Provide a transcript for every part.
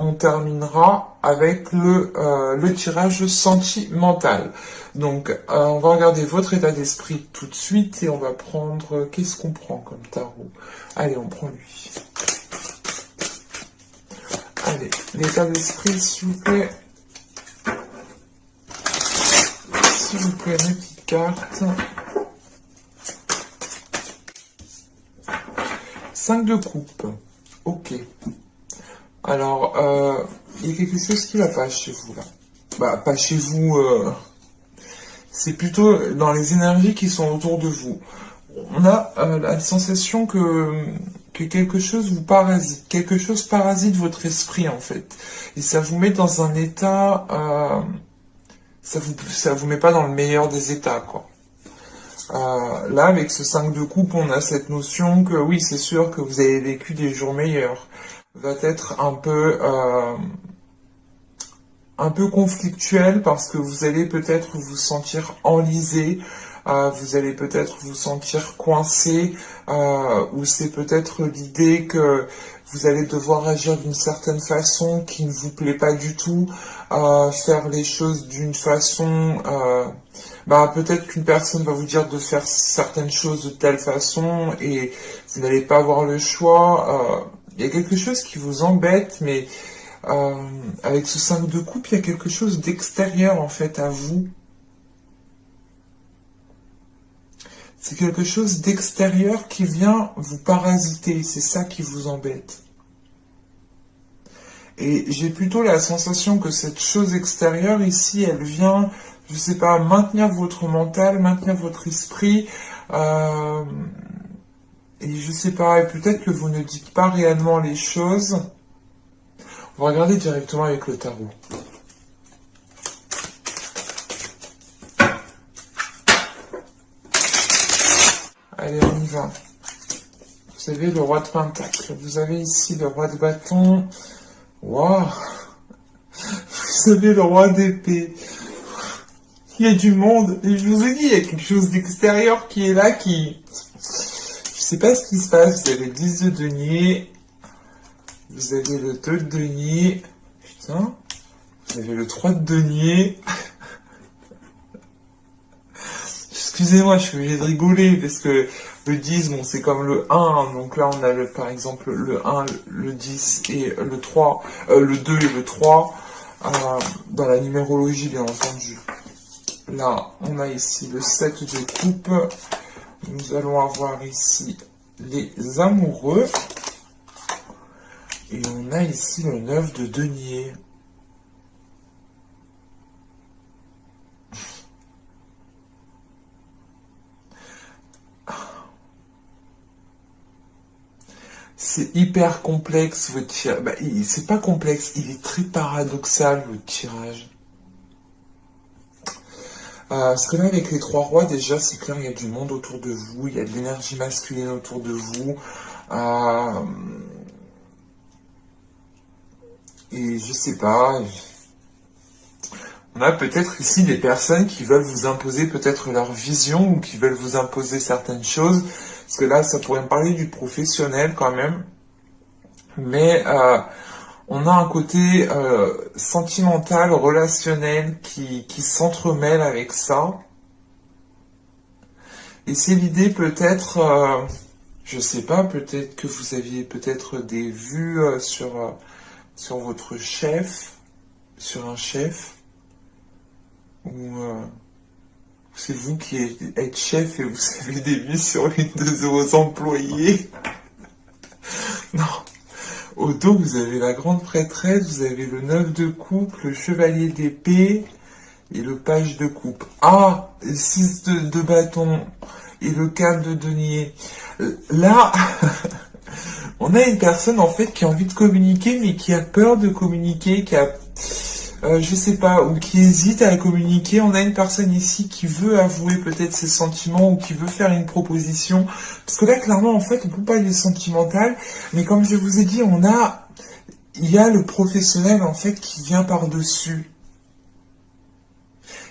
on terminera avec le tirage sentimental. Donc, on va regarder votre état d'esprit tout de suite et on va prendre... Qu'est-ce qu'on prend comme tarot? Allez, on prend lui. Allez, l'état d'esprit, s'il vous plaît. S'il vous plaît, mes petites cartes. 5 de coupe. Ok. Alors, il y a quelque chose qui va pas chez vous, là. Bah, pas chez vous, c'est plutôt dans les énergies qui sont autour de vous. On a la sensation que quelque chose vous parasite. Quelque chose parasite votre esprit, en fait. Et ça vous met dans un état... ça vous met pas dans le meilleur des états, quoi. Là, avec ce 5 de coupe, on a cette notion que oui, c'est sûr que vous avez vécu des jours meilleurs. Va être un peu conflictuel parce que vous allez peut-être vous sentir enlisé, vous allez peut-être vous sentir coincé, ou c'est peut-être l'idée que vous allez devoir agir d'une certaine façon qui ne vous plaît pas du tout, faire les choses d'une façon... peut-être qu'une personne va vous dire de faire certaines choses de telle façon et vous n'allez pas avoir le choix. Il y a quelque chose qui vous embête, mais avec ce 5 de coupe, il y a quelque chose d'extérieur en fait à vous. C'est quelque chose d'extérieur qui vient vous parasiter, c'est ça qui vous embête. Et j'ai plutôt la sensation que cette chose extérieure ici, elle vient, je sais pas, maintenir votre mental, maintenir votre esprit, et je sais pas, et peut-être que vous ne dites pas réellement les choses. On va regarder directement avec le tarot. Allez, on y va. Vous avez le roi de Pentacle. Vous avez ici le roi de bâton. Waouh! Vous avez le roi d'épée. Il y a du monde. Et je vous ai dit, il y a quelque chose d'extérieur qui est là, qui... Je sais pas ce qui se passe. Vous avez le 10 de denier. Vous avez le 2 de denier. Putain. Vous avez le 3 de denier. Excusez-moi, je suis obligé de rigoler parce que le 10, bon, c'est comme le 1. Donc là, on a par exemple le 1, le 10 et le 3, le 2 et le 3 dans la numérologie, bien entendu. Là, on a ici le 7 de coupe. Nous allons avoir ici les amoureux. Et on a ici le 9 de denier. C'est hyper complexe votre tirage. C'est pas complexe, il est très paradoxal votre tirage. Parce que là, avec les 3 rois, déjà, c'est clair, il y a du monde autour de vous, il y a de l'énergie masculine autour de vous. Et je sais pas... On a peut-être ici des personnes qui veulent vous imposer peut-être leur vision ou qui veulent vous imposer certaines choses. Parce que là, ça pourrait me parler du professionnel quand même. Mais on a un côté sentimental, relationnel qui s'entremêle avec ça. Et c'est l'idée peut-être, je sais pas, peut-être que vous aviez peut-être des vues sur votre chef, sur un chef. Ou c'est vous qui êtes chef et vous avez des vues sur une de vos employés. Non. Au dos, vous avez la grande prêtresse, vous avez le 9 de coupe, le chevalier d'épée et le page de coupe. Ah, le 6 de bâton et le 4 de denier. Là, on a une personne en fait qui a envie de communiquer mais qui a peur de communiquer, qui a... je sais pas, ou qui hésite à communiquer. On a une personne ici qui veut avouer peut-être ses sentiments ou qui veut faire une proposition. Parce que là, clairement, en fait, on peut pas aller sentimental. Mais comme je vous ai dit, il y a le professionnel, en fait, qui vient par-dessus.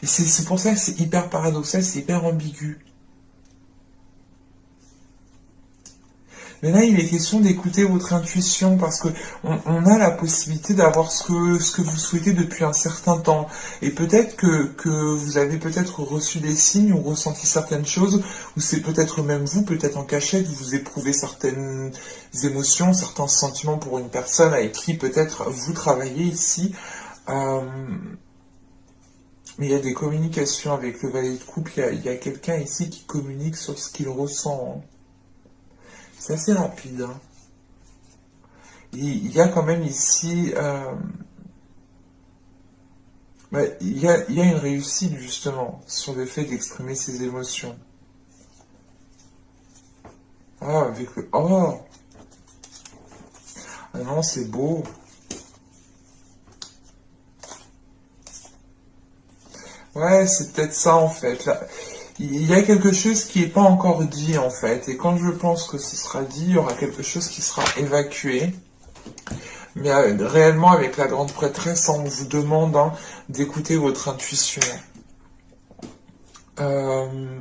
Et c'est pour ça que c'est hyper paradoxal, c'est hyper ambigu. Mais là, il est question d'écouter votre intuition parce que on a la possibilité d'avoir ce que vous souhaitez depuis un certain temps. Et peut-être que vous avez peut-être reçu des signes ou ressenti certaines choses, ou c'est peut-être même vous, peut-être en cachette, vous éprouvez certaines émotions, certains sentiments pour une personne avec qui peut-être vous travaillez ici. Euh, mais il y a des communications avec le valet de coupe, il y a quelqu'un ici qui communique sur ce qu'il ressent, hein. C'est assez rapide, hein. Il y a quand même ici, il y a une réussite justement sur le fait d'exprimer ses émotions. Ah, avec le... Oh, ah non, c'est beau. Ouais, c'est peut-être ça en fait. Là, il y a quelque chose qui n'est pas encore dit en fait. Et quand je pense que ce sera dit, il y aura quelque chose qui sera évacué. Mais réellement, avec la grande prêtresse, on vous demande, hein, d'écouter votre intuition. Euh,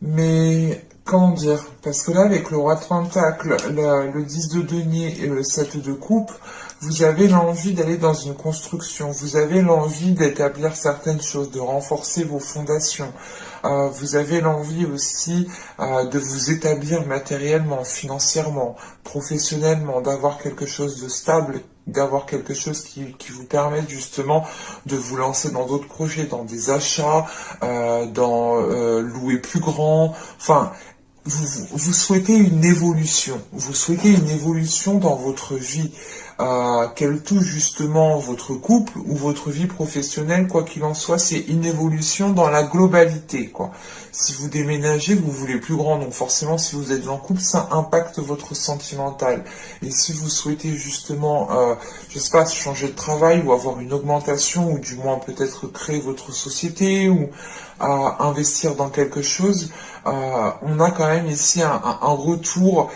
mais comment dire? Parce que là, avec le roi de Pentacle, le 10 de denier et le 7 de coupe, vous avez l'envie d'aller dans une construction, vous avez l'envie d'établir certaines choses, de renforcer vos fondations. Vous avez l'envie aussi de vous établir matériellement, financièrement, professionnellement, d'avoir quelque chose de stable, d'avoir quelque chose qui vous permette justement de vous lancer dans d'autres projets, dans des achats, dans louer plus grand. Enfin, vous souhaitez une évolution. Vous souhaitez une évolution dans votre vie, qu'elle touche justement votre couple ou votre vie professionnelle, quoi qu'il en soit, c'est une évolution dans la globalité, quoi. Si vous déménagez, vous voulez plus grand, donc forcément, si vous êtes en couple, ça impacte votre sentimental. Et si vous souhaitez justement, je sais pas, changer de travail ou avoir une augmentation, ou du moins peut-être créer votre société ou investir dans quelque chose, on a quand même ici un retour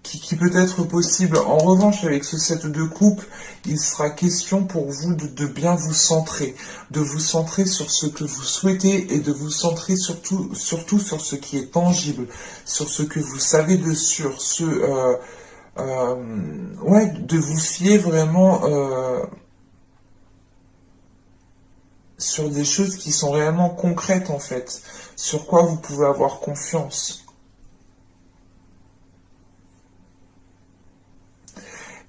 qui peut être possible. En revanche, avec ce 7 de coupe, il sera question pour vous de bien vous centrer sur ce que vous souhaitez et de vous centrer surtout sur ce qui est tangible, sur ce que vous savez de sûr, ouais, de vous fier vraiment sur des choses qui sont réellement concrètes en fait, sur quoi vous pouvez avoir confiance.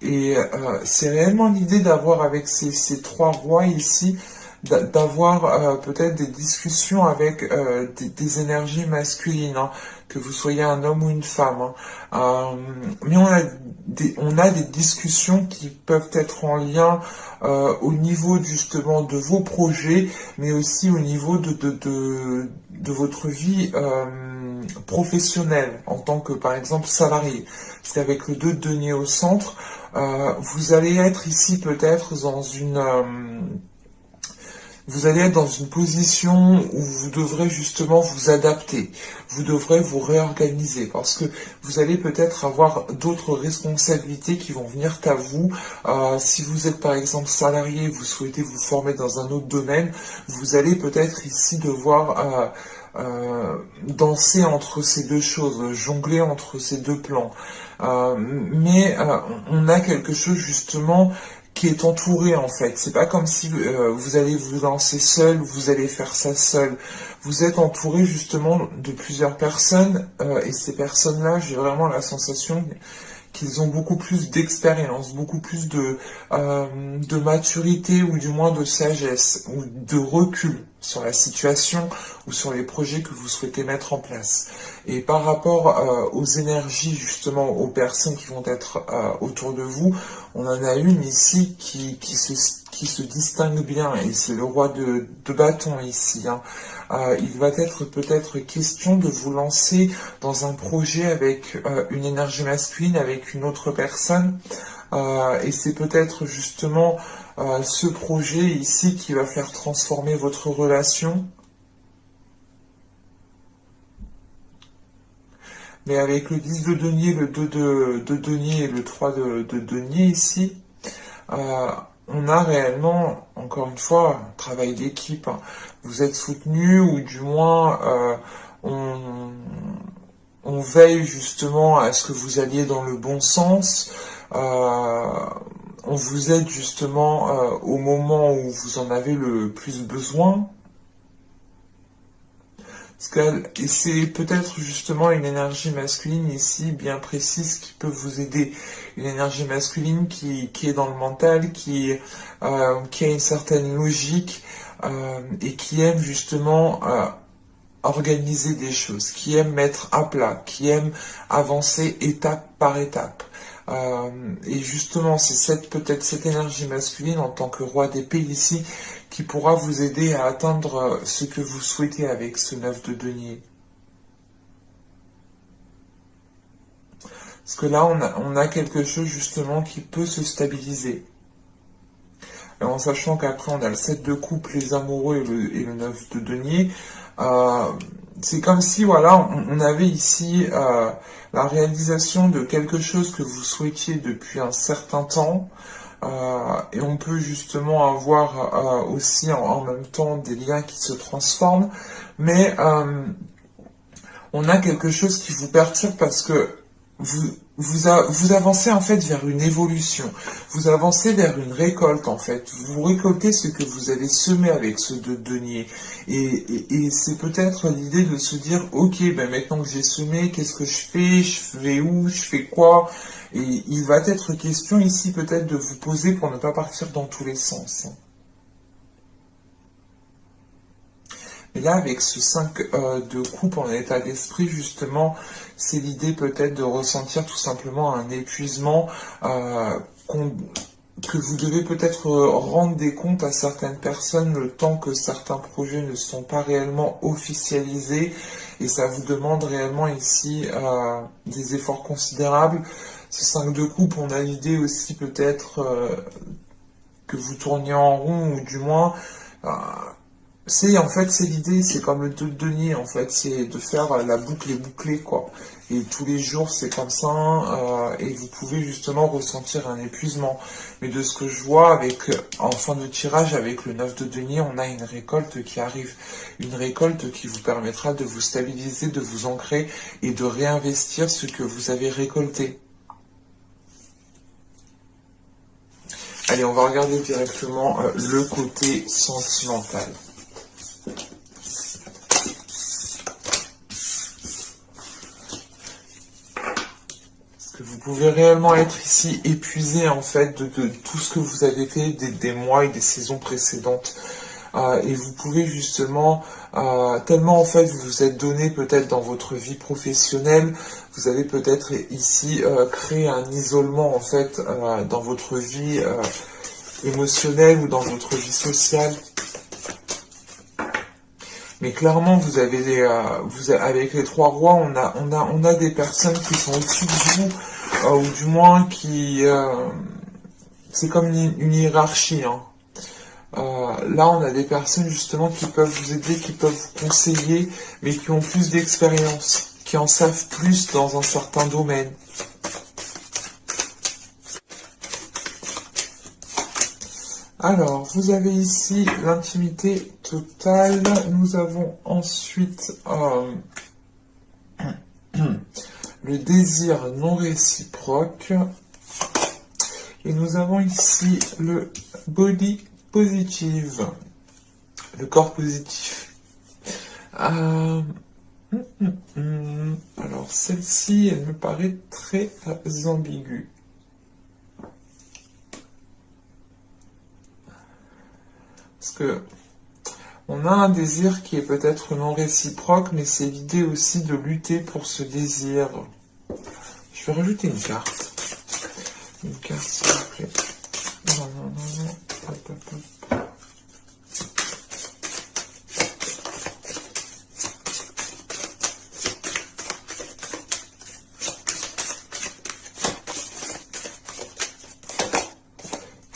Et c'est réellement l'idée d'avoir avec ces trois rois ici, d'avoir peut-être des discussions avec des énergies masculines, hein, que vous soyez un homme ou une femme, hein. Mais on a des discussions qui peuvent être en lien au niveau justement de vos projets, mais aussi au niveau de votre vie professionnelle en tant que par exemple salarié. Parce qu'avec le 2 de denier au centre, vous allez être ici peut-être dans vous allez être dans une position où vous devrez justement vous adapter, vous devrez vous réorganiser parce que vous allez peut-être avoir d'autres responsabilités qui vont venir à vous. Si vous êtes par exemple salarié, vous souhaitez vous former dans un autre domaine, vous allez peut-être ici devoir danser entre ces deux choses, jongler entre ces deux plans. Mais on a quelque chose justement qui est entouré en fait. C'est pas comme si vous allez vous lancer seul, vous allez faire ça seul. Vous êtes entouré justement de plusieurs personnes et ces personnes-là, j'ai vraiment la sensation qu'ils ont beaucoup plus d'expérience, beaucoup plus de maturité ou du moins de sagesse ou de recul sur la situation ou sur les projets que vous souhaitez mettre en place. Et par rapport aux énergies, justement, aux personnes qui vont être autour de vous, on en a une ici qui se distingue bien, et c'est le roi de bâton ici, hein. Il va être peut-être question de vous lancer dans un projet avec une énergie masculine, avec une autre personne, et c'est peut-être justement ce projet ici qui va faire transformer votre relation. Mais avec le 10 de denier, le 2 de denier et le 3 de denier ici, euh, on a réellement, encore une fois, un travail d'équipe, hein. Vous êtes soutenu ou du moins on, on veille justement à ce que vous alliez dans le bon sens. On vous aide justement au moment où vous en avez le plus besoin. Et c'est peut-être justement une énergie masculine ici bien précise qui peut vous aider. Une énergie masculine qui est dans le mental, qui a une certaine logique et qui aime justement organiser des choses, qui aime mettre à plat, qui aime avancer étape par étape. Et justement, c'est peut-être cette énergie masculine en tant que roi d'épée ici qui pourra vous aider à atteindre ce que vous souhaitez avec ce 9 de denier. Parce que là, on a quelque chose justement qui peut se stabiliser. En sachant qu'après, on a le 7 de coupe, les amoureux et le 9 de denier. C'est comme si, voilà, on avait ici la réalisation de quelque chose que vous souhaitiez depuis un certain temps. Et on peut justement avoir aussi en même temps des liens qui se transforment. Mais on a quelque chose qui vous perturbe parce que vous avancez en fait vers une évolution, vous avancez vers une récolte en fait, vous récoltez ce que vous avez semé avec ce 2 de denier, et c'est peut-être l'idée de se dire, ok, ben maintenant que j'ai semé, qu'est-ce que je vais où, je fais quoi, et il va être question ici peut-être de vous poser pour ne pas partir dans tous les sens. Et là, avec ce 5 de coupe en état d'esprit, justement, c'est l'idée peut-être de ressentir tout simplement un épuisement que vous devez peut-être rendre des comptes à certaines personnes le temps que certains projets ne sont pas réellement officialisés. Et ça vous demande réellement ici des efforts considérables. Ce 5 de coupe, on a l'idée aussi peut-être que vous tourniez en rond, ou du moins... c'est l'idée, c'est comme le 2 de denier en fait, c'est de faire la boucle est bouclée quoi. Et tous les jours c'est comme ça, et vous pouvez justement ressentir un épuisement. Mais de ce que je vois en fin de tirage avec le 9 de denier, on a une récolte qui arrive, une récolte qui vous permettra de vous stabiliser, de vous ancrer et de réinvestir ce que vous avez récolté. Allez, on va regarder directement le côté sentimental. Vous pouvez réellement être ici épuisé en fait de tout ce que vous avez fait des mois et des saisons précédentes. Et vous pouvez justement, tellement en fait vous vous êtes donné peut-être dans votre vie professionnelle, vous avez peut-être ici créé un isolement en fait dans votre vie émotionnelle ou dans votre vie sociale. Mais clairement, vous avez avec les 3 rois, on a des personnes qui sont au-dessus de vous, ou du moins qui, c'est comme une hiérarchie. Hein. Là, on a des personnes justement qui peuvent vous aider, qui peuvent vous conseiller, mais qui ont plus d'expérience, qui en savent plus dans un certain domaine. Alors, vous avez ici l'intimité totale. Nous avons ensuite le désir non réciproque. Et nous avons ici le body positive, le corps positif. Alors, celle-ci, elle me paraît très ambiguë. Parce que on a un désir qui est peut-être non réciproque, mais c'est l'idée aussi de lutter pour ce désir. Je vais rajouter une carte. Une carte, s'il vous plaît. Non. Hop, hop, hop.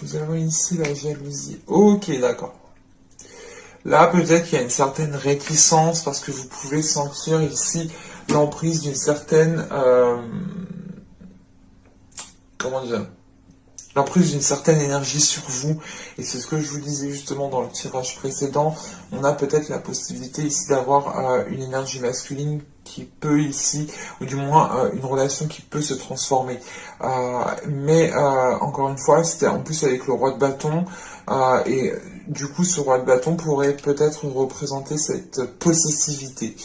Nous avons ici la jalousie. Ok, d'accord. Là, peut-être qu'il y a une certaine réticence parce que vous pouvez sentir ici l'emprise d'une certaine... comment dire ? l'emprise d'une certaine énergie sur vous. Et c'est ce que je vous disais justement dans le tirage précédent. On a peut-être la possibilité ici d'avoir une énergie masculine qui peut ici, ou du moins une relation qui peut se transformer. Mais encore une fois, c'était en plus avec le roi de bâton. Et du coup, ce roi de bâton pourrait peut-être représenter cette possessivité.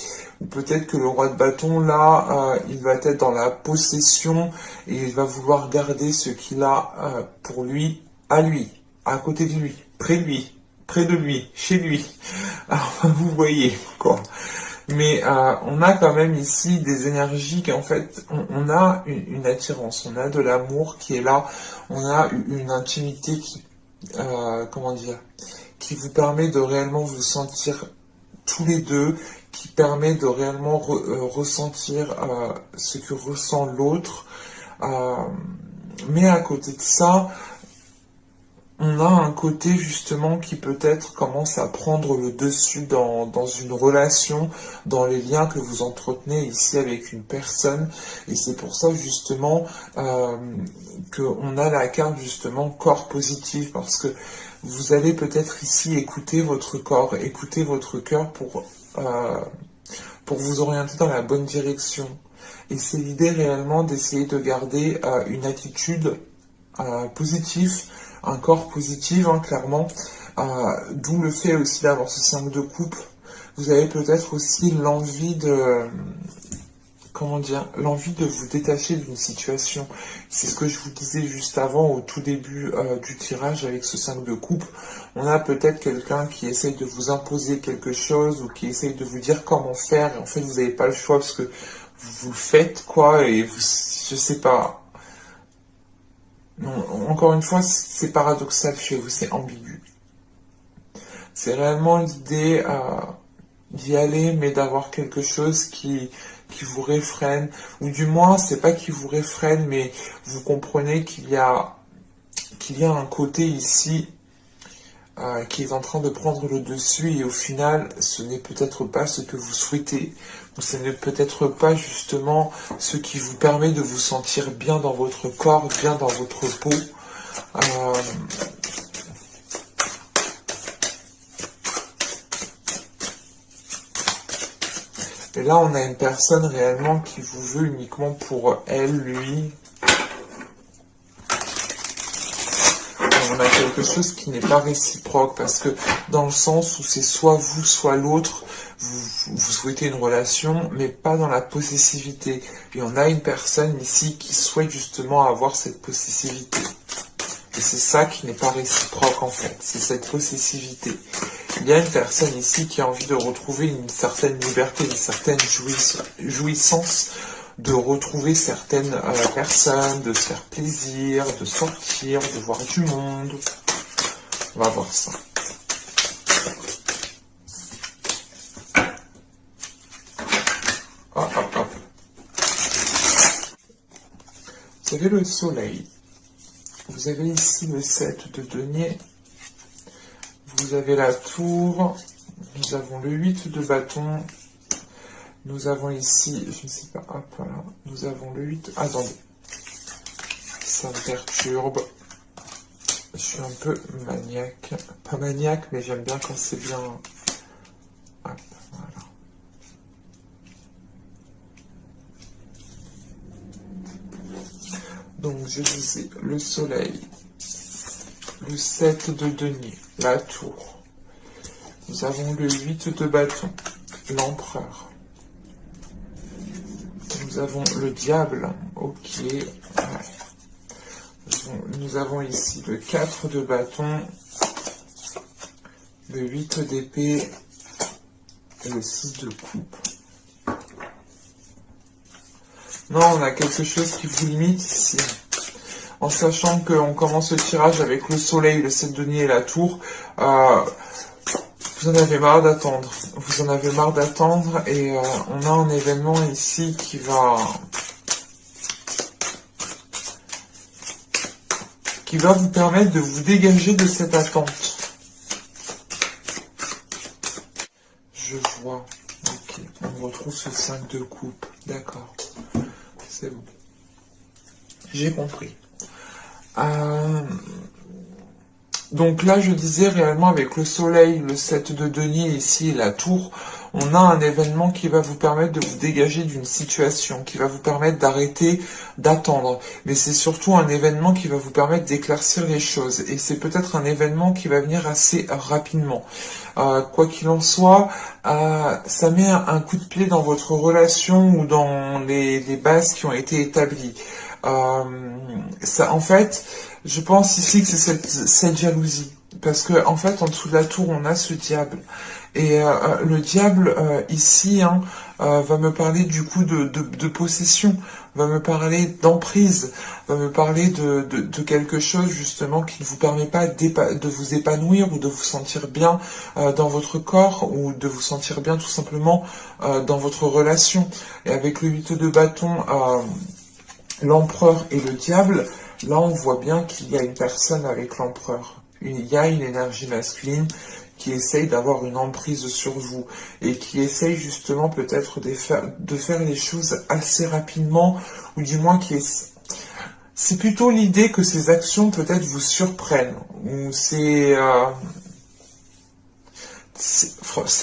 Ou peut-être que le roi de bâton, là, il va être dans la possession et il va vouloir garder ce qu'il a pour lui, à côté de lui, près de lui, chez lui. Alors, vous voyez, quoi. Mais on a quand même ici des énergies qui, en fait, on a une attirance, on a de l'amour qui est là, on a une intimité qui, comment dire, qui vous permet de réellement vous sentir tous les deux, qui permet de réellement ressentir ce que ressent l'autre. Mais à côté de ça, on a un côté justement qui peut-être commence à prendre le dessus dans une relation, dans les liens que vous entretenez ici avec une personne. Et c'est pour ça justement qu'on a la carte justement corps positif, parce que vous allez peut-être ici écouter votre corps, écouter votre cœur pour vous orienter dans la bonne direction. Et c'est l'idée réellement d'essayer de garder une attitude positive, un corps positif, hein, clairement. D'où le fait aussi d'avoir ce 5 de coupe. Vous avez peut-être aussi l'envie de... Comment dire, l'envie de vous détacher d'une situation. C'est ce que je vous disais juste avant, au tout début du tirage avec ce 5 de coupe. On a peut-être quelqu'un qui essaye de vous imposer quelque chose ou qui essaye de vous dire comment faire. Et en fait, vous n'avez pas le choix parce que vous le faites, quoi. Et vous, je sais pas. Non, encore une fois, c'est paradoxal chez vous, c'est ambigu. C'est réellement l'idée d'y aller, mais d'avoir quelque chose qui vous réfrène, ou du moins, c'est pas qui vous réfrène, mais vous comprenez qu'il y a un côté ici qui est en train de prendre le dessus, et au final, ce n'est peut-être pas ce que vous souhaitez, ou ce n'est peut-être pas justement ce qui vous permet de vous sentir bien dans votre corps, bien dans votre peau. Et là, on a une personne réellement qui vous veut uniquement pour elle, lui. On a quelque chose qui n'est pas réciproque, parce que dans le sens où c'est soit vous, soit l'autre, vous souhaitez une relation, mais pas dans la possessivité. Et on a une personne ici qui souhaite justement avoir cette possessivité. Et c'est ça qui n'est pas réciproque en fait, c'est cette possessivité. Il y a une personne ici qui a envie de retrouver une certaine liberté, une certaine jouissance, de retrouver certaines personnes, de se faire plaisir, de sortir, de voir du monde. On va voir ça. Hop, hop, hop. Vous avez le soleil. Vous avez ici le 7 de denier. Vous avez la tour. Nous avons le 8 de bâton. Nous avons ici, je ne sais pas, hop, voilà. Nous avons le 8. Attendez. Ça me perturbe. Je suis un peu maniaque. Pas maniaque, mais j'aime bien quand c'est bien. Hop, voilà. Donc, je disais le soleil, le 7 de denier, la tour. Nous avons le 8 de bâton, l'empereur. Nous avons le diable, ok. Ouais. Nous avons ici le 4 de bâton, le 8 d'épée et le 6 de coupe. Non, on a quelque chose qui vous limite ici. En sachant qu'on commence le tirage avec le soleil, le 7 de denier et la tour, vous en avez marre d'attendre. Vous en avez marre d'attendre et on a un événement ici qui va vous permettre de vous dégager de cette attente. Je vois. Ok, on retrouve ce 5 de coupe. D'accord. C'est bon. J'ai compris. Euh, Donc là, je disais réellement avec le soleil, le 7 de denier ici et la tour, on a un événement qui va vous permettre de vous dégager d'une situation, qui va vous permettre d'arrêter d'attendre. Mais c'est surtout un événement qui va vous permettre d'éclaircir les choses. Et c'est peut-être un événement qui va venir assez rapidement. Quoi qu'il en soit, ça met un coup de pied dans votre relation ou dans les bases qui ont été établies. En fait, je pense ici que c'est cette jalousie. Parce que en fait, en dessous de la tour, on a ce diable. Et le diable, ici, hein, va me parler du coup de possession, va me parler d'emprise, va me parler de quelque chose justement qui ne vous permet pas de vous épanouir ou de vous sentir bien dans votre corps ou de vous sentir bien tout simplement dans votre relation. Et avec le 8 de bâton, l'empereur et le diable, là on voit bien qu'il y a une personne avec l'empereur. Il y a une énergie masculine qui essaye d'avoir une emprise sur vous et qui essaye justement peut-être de faire les choses assez rapidement ou du moins c'est plutôt l'idée que ces actions peut-être vous surprennent ou c'est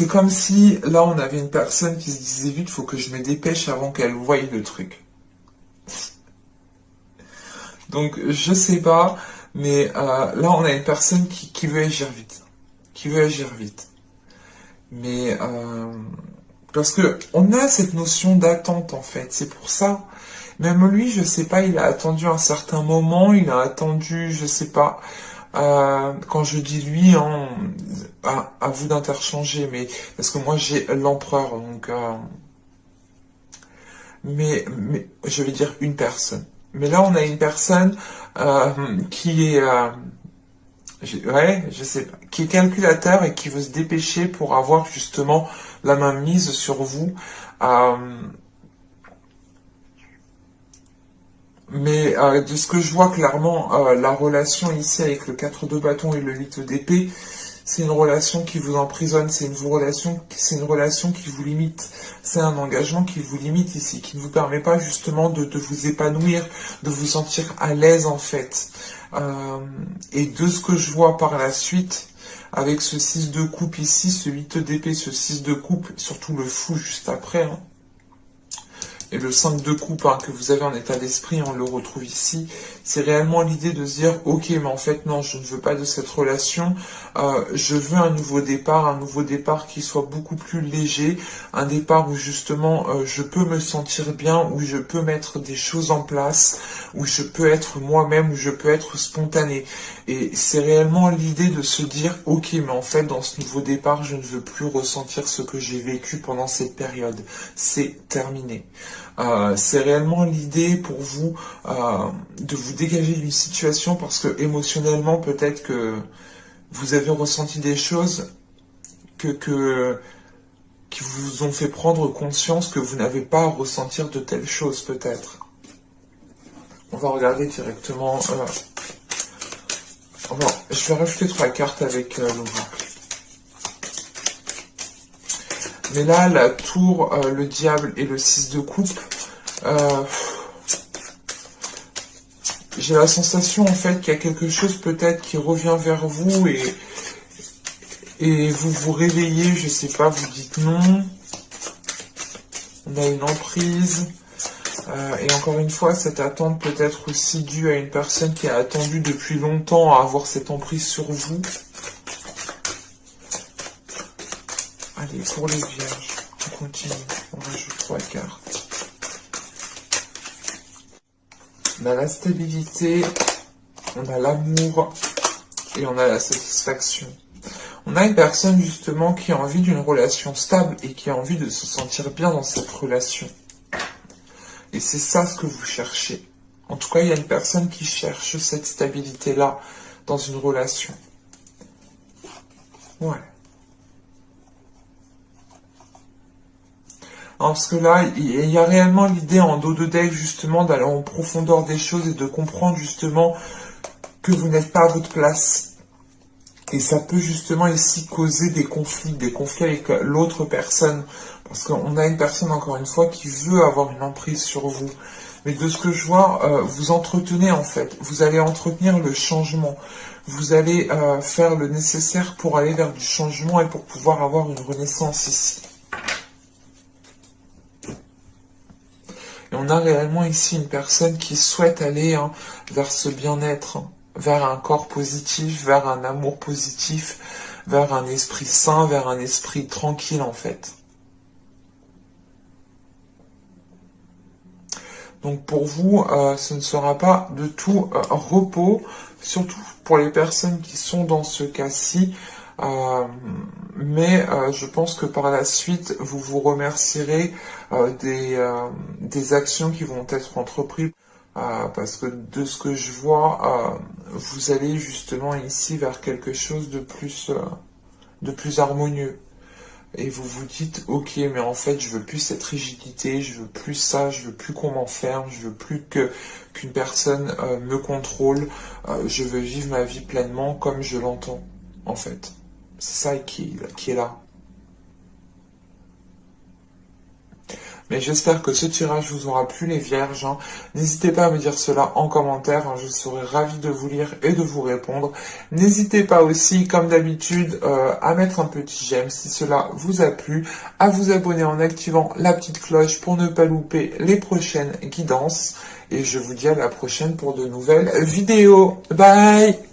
comme si là on avait une personne qui se disait vite faut que je me dépêche avant qu'elle voie le truc. Donc je sais pas, mais là on a une personne qui veut agir vite, qui veut agir vite. Mais parce que on a cette notion d'attente en fait, c'est pour ça. Même lui, je sais pas, il a attendu un certain moment, il a attendu, je sais pas. Quand je dis lui, hein, à vous d'interchanger, mais parce que moi j'ai l'empereur, donc mais je vais dire une personne. Mais là, on a une personne qui est, ouais, je sais pas, qui est calculateur et qui veut se dépêcher pour avoir justement la main mise sur vous. Euh, mais de ce que je vois clairement, la relation ici avec le 4 de bâton et le 8 d'épée, c'est une relation qui vous emprisonne, c'est une relation qui vous limite, c'est un engagement qui vous limite ici, qui ne vous permet pas justement de vous épanouir, de vous sentir à l'aise en fait. Et de ce que je vois par la suite, avec ce 6 de coupe ici, ce 8 d'épée, ce 6 de coupe, surtout le fou juste après, hein, et le 5 de coupe hein, que vous avez en état d'esprit, on le retrouve ici, c'est réellement l'idée de se dire, ok, mais en fait non, je ne veux pas de cette relation, je veux un nouveau départ qui soit beaucoup plus léger, un départ où justement je peux me sentir bien, où je peux mettre des choses en place, où je peux être moi-même, où je peux être spontané. Et c'est réellement l'idée de se dire, ok, mais en fait dans ce nouveau départ, je ne veux plus ressentir ce que j'ai vécu pendant cette période. C'est terminé. C'est réellement l'idée pour vous de vous dégager d'une situation parce que émotionnellement peut-être que vous avez ressenti des choses qui vous ont fait prendre conscience que vous n'avez pas à ressentir de telles choses peut-être. On va regarder directement. Je vais rajouter 3 cartes avec le boucle. Mais là, la tour, le diable et le 6 de coupe, j'ai la sensation en fait qu'il y a quelque chose peut-être qui revient vers vous et vous vous réveillez, je sais pas, vous dites non. On a une emprise. Et encore une fois, cette attente peut être aussi due à une personne qui a attendu depuis longtemps à avoir cette emprise sur vous. Allez, pour les vierges, on continue. On rajoute 3 cartes. On a la stabilité, on a l'amour et on a la satisfaction. On a une personne justement qui a envie d'une relation stable et qui a envie de se sentir bien dans cette relation. Et c'est ça ce que vous cherchez. En tout cas, il y a une personne qui cherche cette stabilité-là dans une relation. Ouais. Parce que là, il y a réellement l'idée en dos de deck justement d'aller en profondeur des choses et de comprendre justement que vous n'êtes pas à votre place. Et ça peut justement ici causer des conflits avec l'autre personne. Parce qu'on a une personne, encore une fois, qui veut avoir une emprise sur vous. Mais de ce que je vois, vous entretenez en fait. Vous allez entretenir le changement. Vous allez faire le nécessaire pour aller vers du changement et pour pouvoir avoir une renaissance ici. Et on a réellement ici une personne qui souhaite aller vers ce bien-être, vers un corps positif, vers un amour positif, vers un esprit sain, vers un esprit tranquille en fait. Donc pour vous, ce ne sera pas de tout repos, surtout pour les personnes qui sont dans ce cas-ci. Mais je pense que par la suite, vous vous remercierez des actions qui vont être entreprises. Parce que de ce que je vois, vous allez justement ici vers quelque chose de plus harmonieux. Et vous vous dites, ok, mais en fait, je veux plus cette rigidité, je veux plus ça, je veux plus qu'on m'enferme, je veux plus qu'une personne me contrôle, je veux vivre ma vie pleinement comme je l'entends, en fait. C'est ça qui est là. Mais j'espère que ce tirage vous aura plu les vierges. N'hésitez pas à me dire cela en commentaire, je serai ravie de vous lire et de vous répondre. N'hésitez pas aussi, comme d'habitude, à mettre un petit j'aime si cela vous a plu, à vous abonner en activant la petite cloche pour ne pas louper les prochaines guidances. Et je vous dis à la prochaine pour de nouvelles vidéos. Bye!